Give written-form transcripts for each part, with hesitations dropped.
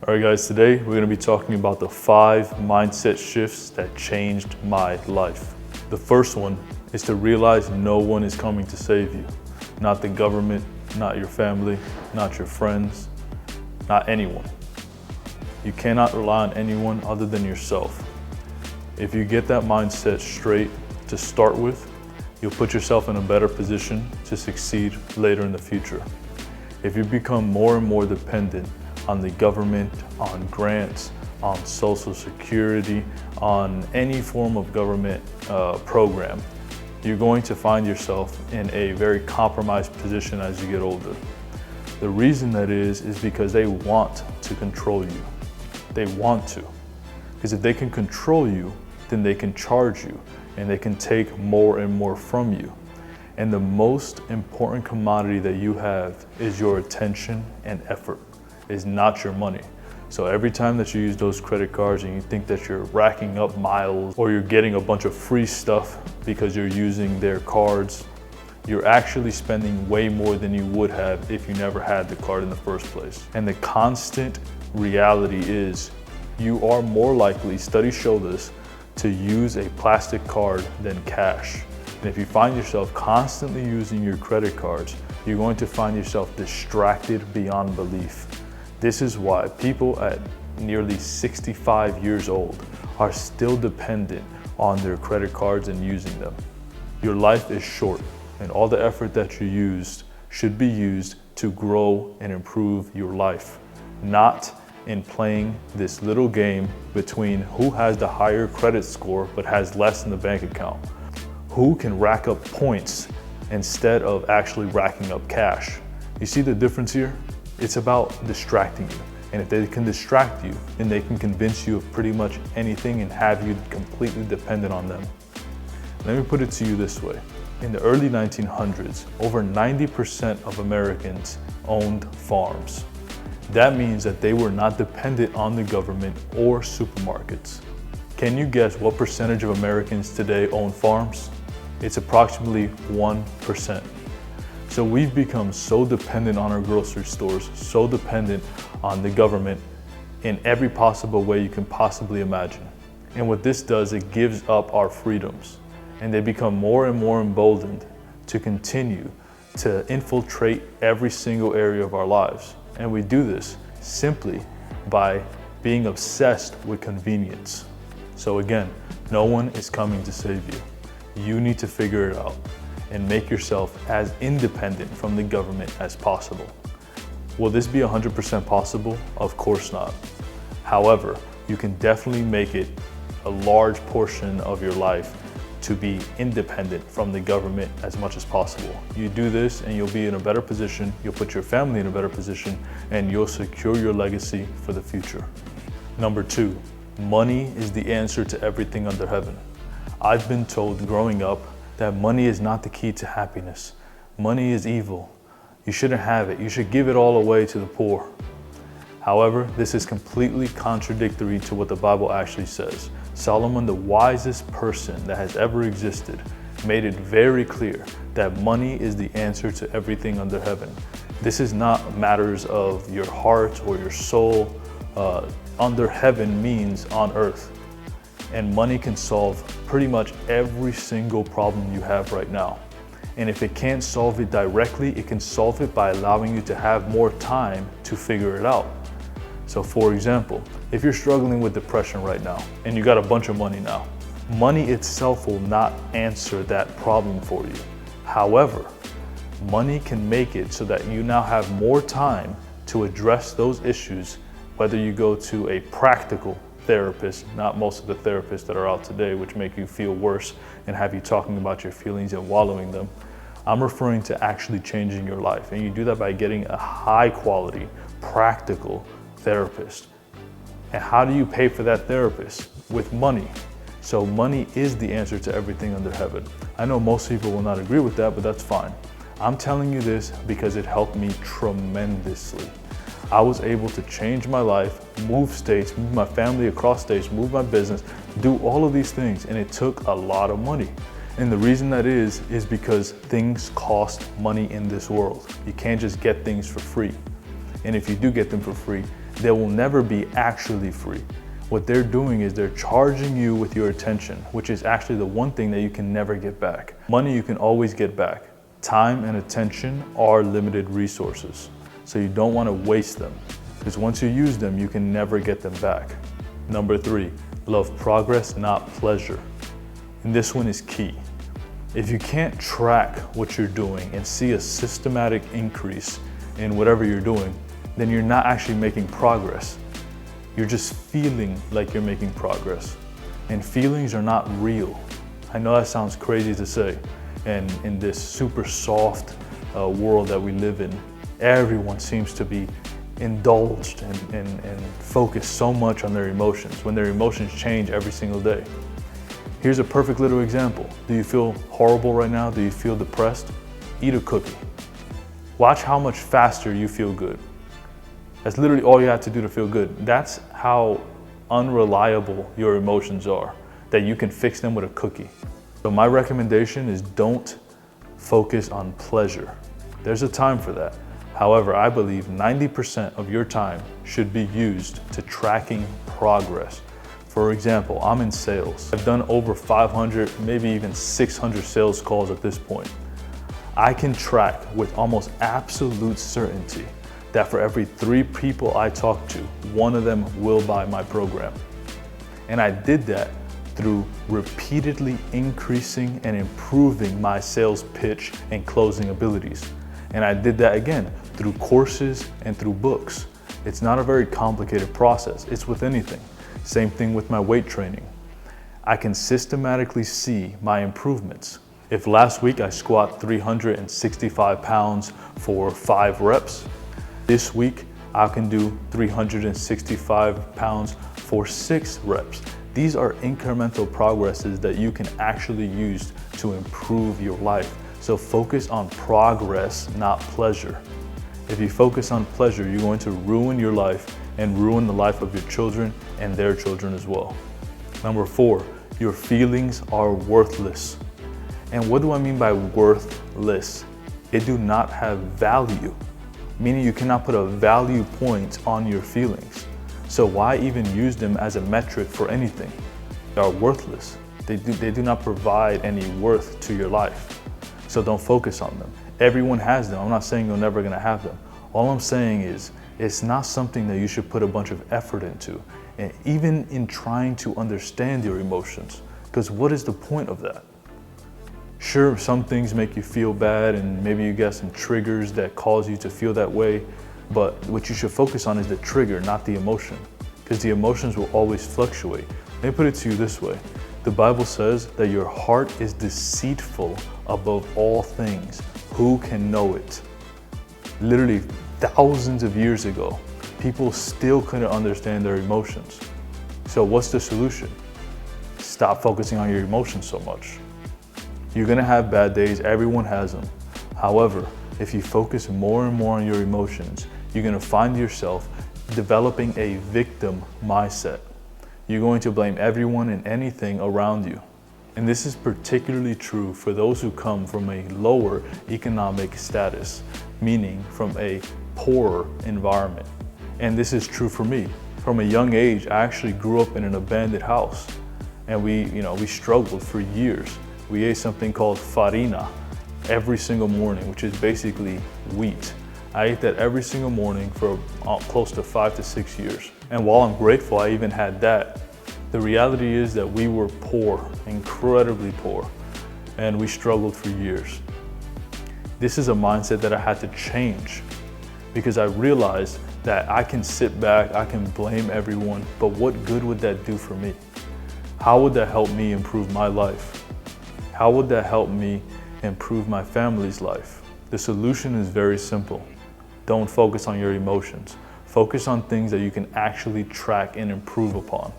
All right guys, today we're gonna be talking about the 5 mindset shifts that changed my life. The first one is to realize no one is coming to save you. Not the government, not your family, not your friends, not anyone. You cannot rely on anyone other than yourself. If you get that mindset straight to start with, you'll put yourself in a better position to succeed later in the future. If you become more and more dependent on the government, on grants, on Social Security, on any form of government program, you're going to find yourself in a very compromised position as you get older. The reason that is because they want to control you. They want to. Because if they can control you, then they can charge you and they can take more and more from you. And the most important commodity that you have is your attention and effort. Is not your money. So every time that you use those credit cards and you think that you're racking up miles or you're getting a bunch of free stuff because you're using their cards, you're actually spending way more than you would have if you never had the card in the first place. And the constant reality is you are more likely, studies show this, to use a plastic card than cash. And if you find yourself constantly using your credit cards, you're going to find yourself distracted beyond belief. This is why people at nearly 65 years old are still dependent on their credit cards and using them. Your life is short, and all the effort that you used should be used to grow and improve your life, not in playing this little game between who has the higher credit score but has less in the bank account, who can rack up points instead of actually racking up cash. You see the difference here? It's about distracting you. And if they can distract you, then they can convince you of pretty much anything and have you completely dependent on them. Let me put it to you this way. In the early 1900s, over 90% of Americans owned farms. That means that they were not dependent on the government or supermarkets. Can you guess what percentage of Americans today own farms? It's approximately 1%. So we've become so dependent on our grocery stores, so dependent on the government in every possible way you can possibly imagine. And what this does, it gives up our freedoms. And they become more and more emboldened to continue to infiltrate every single area of our lives. And we do this simply by being obsessed with convenience. So again, no one is coming to save you. You need to figure it out and make yourself as independent from the government as possible. Will this be 100% possible? Of course not. However, you can definitely make it a large portion of your life to be independent from the government as much as possible. You do this and you'll be in a better position, you'll put your family in a better position, and you'll secure your legacy for the future. Number 2, money is the answer to everything under heaven. I've been told growing up that money is not the key to happiness. Money is evil. You shouldn't have it. You should give it all away to the poor. However, this is completely contradictory to what the Bible actually says. Solomon, the wisest person that has ever existed, made it very clear that money is the answer to everything under heaven. This is not matters of your heart or your soul. Under heaven means on earth. And money can solve pretty much every single problem you have right now. And if it can't solve it directly, it can solve it by allowing you to have more time to figure it out. So for example, if you're struggling with depression right now and you got a bunch of money now, money itself will not answer that problem for you. However, money can make it so that you now have more time to address those issues, whether you go to a practical therapist, not most of the therapists that are out today, which make you feel worse and have you talking about your feelings and wallowing them. I'm referring to actually changing your life. And you do that by getting a high quality, practical therapist. And how do you pay for that therapist? With money. So money is the answer to everything under heaven. I know most people will not agree with that, but that's fine. I'm telling you this because it helped me tremendously. I was able to change my life, move states, move my family across states, move my business, do all of these things, and it took a lot of money. And the reason that is because things cost money in this world. You can't just get things for free. And if you do get them for free, They will never be actually free. What they're doing is they're charging you with your attention, which is actually the one thing that you can never get back. Money you can always get back. Time and attention are limited resources, so you don't want to waste them, because once you use them, you can never get them back. Number 3, love progress, not pleasure. And this one is key. If you can't track what you're doing and see a systematic increase in whatever you're doing, then you're not actually making progress. You're just feeling like you're making progress. And feelings are not real. I know that sounds crazy to say, and in this super soft world that we live in, everyone seems to be indulged and focused so much on their emotions when their emotions change every single day. Here's a perfect little example. Do you feel horrible right now? Do you feel depressed? Eat a cookie. Watch how much faster you feel good. That's literally all you have to do to feel good. That's how unreliable your emotions are, that you can fix them with a cookie. So my recommendation is don't focus on pleasure. There's a time for that. However, I believe 90% of your time should be used to tracking progress. For example, I'm in sales. I've done over 500, maybe even 600 sales calls at this point. I can track with almost absolute certainty that for every 3 people I talk to, 1 of them will buy my program. And I did that through repeatedly increasing and improving my sales pitch and closing abilities. And I did that again through courses and through books. It's not a very complicated process. It's with anything. Same thing with my weight training. I can systematically see my improvements. If last week I squat 365 pounds for 5 reps, this week I can do 365 pounds for 6 reps. These are incremental progresses that you can actually use to improve your life. So focus on progress, not pleasure. If you focus on pleasure, you're going to ruin your life and ruin the life of your children and their children as well. Number 4, your feelings are worthless. And what do I mean by worthless? They do not have value, meaning you cannot put a value point on your feelings. So why even use them as a metric for anything? They are worthless. They do not provide any worth to your life. So don't focus on them. Everyone has them. I'm not saying you're never gonna have them. All I'm saying is it's not something that you should put a bunch of effort into, and even in trying to understand your emotions, because what is the point of that? Sure, some things make you feel bad and maybe you get some triggers that cause you to feel that way, but what you should focus on is the trigger, not the emotion, because the emotions will always fluctuate. Let me put it to you this way. The Bible says that your heart is deceitful above all things. Who can know it? Literally thousands of years ago, people still couldn't understand their emotions. So what's the solution? Stop focusing on your emotions so much. You're gonna have bad days, everyone has them. However, if you focus more and more on your emotions, you're gonna find yourself developing a victim mindset. You're going to blame everyone and anything around you. And this is particularly true for those who come from a lower economic status, meaning from a poorer environment. And this is true for me. From a young age, I actually grew up in an abandoned house, and we struggled for years. We ate something called farina every single morning, which is basically wheat. I ate that every single morning for close to 5 to 6 years. And while I'm grateful I even had that, the reality is that we were poor, incredibly poor, and we struggled for years. This is a mindset that I had to change, because I realized that I can sit back, I can blame everyone, but what good would that do for me? How would that help me improve my life? How would that help me improve my family's life? The solution is very simple. Don't focus on your emotions. Focus on things that you can actually track and improve upon.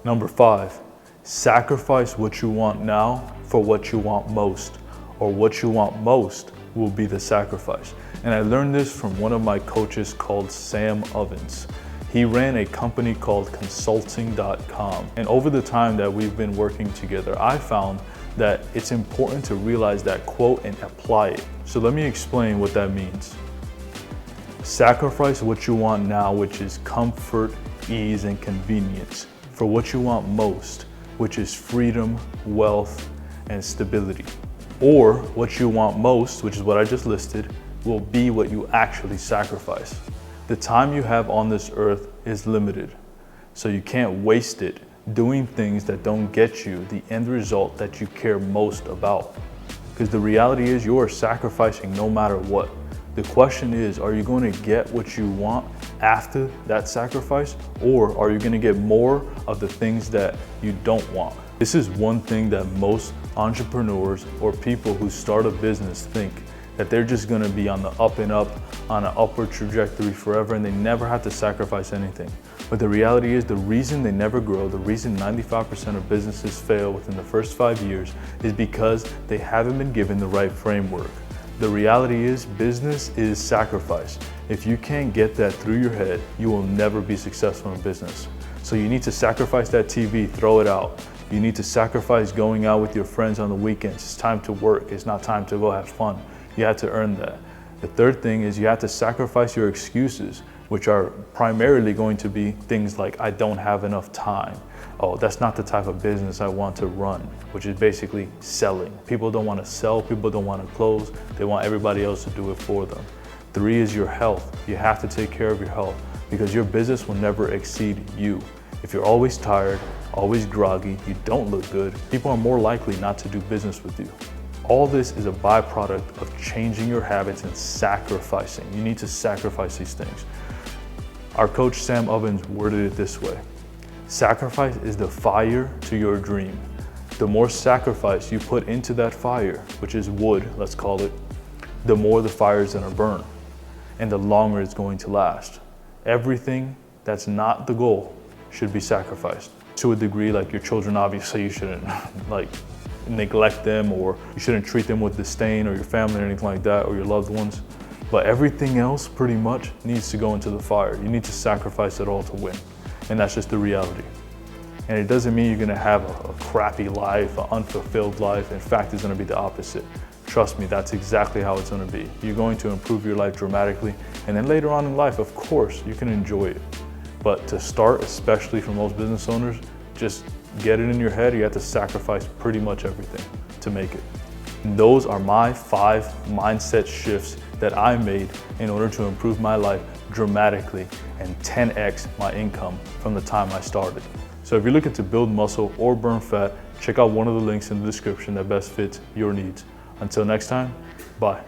Number 5, sacrifice what you want now for what you want most, or what you want most will be the sacrifice. And I learned this from one of my coaches called Sam Ovens. He ran a company called consulting.com. And over the time that we've been working together, I found that it's important to realize that quote and apply it. So let me explain what that means. Sacrifice what you want now, which is comfort, ease, and convenience, for what you want most, which is freedom, wealth, and stability. Or what you want most, which is what I just listed, will be what you actually sacrifice. The time you have on this earth is limited, so you can't waste it doing things that don't get you the end result that you care most about. Because the reality is you are sacrificing no matter what. The question is, are you going to get what you want after that sacrifice, or are you going to get more of the things that you don't want? This is one thing that most entrepreneurs or people who start a business think, that they're just going to be on the up and up, on an upward trajectory forever, and they never have to sacrifice anything. But the reality is the reason they never grow, the reason 95% of businesses fail within the first 5 years is because they haven't been given the right framework. The reality is business is sacrifice. If you can't get that through your head, you will never be successful in business. So you need to sacrifice that TV, throw it out. You need to sacrifice going out with your friends on the weekends. It's time to work, it's not time to go have fun. You have to earn that. The third thing is you have to sacrifice your excuses, which are primarily going to be things like, I don't have enough time. Oh, that's not the type of business I want to run, which is basically selling. People don't want to sell, people don't want to close, they want everybody else to do it for them. 3 is your health. You have to take care of your health because your business will never exceed you. If you're always tired, always groggy, you don't look good, people are more likely not to do business with you. All this is a byproduct of changing your habits and sacrificing. You need to sacrifice these things. Our coach Sam Ovens worded it this way: sacrifice is the fire to your dream. The more sacrifice you put into that fire, which is wood, let's call it, the more the fire is gonna burn and the longer it's going to last. Everything that's not the goal should be sacrificed. To a degree, like your children, obviously you shouldn't neglect them, or you shouldn't treat them with disdain, or your family or anything like that, or your loved ones. But everything else pretty much needs to go into the fire. You need to sacrifice it all to win. And that's just the reality. And it doesn't mean you're gonna have a crappy life, an unfulfilled life. In fact, it's gonna be the opposite. Trust me, that's exactly how it's gonna be. You're going to improve your life dramatically. And then later on in life, of course, you can enjoy it. But to start, especially for most business owners, just get it in your head, you have to sacrifice pretty much everything to make it. And those are my 5 mindset shifts that I made in order to improve my life dramatically and 10x my income from the time I started. So if you're looking to build muscle or burn fat, check out one of the links in the description that best fits your needs. Until next time, bye.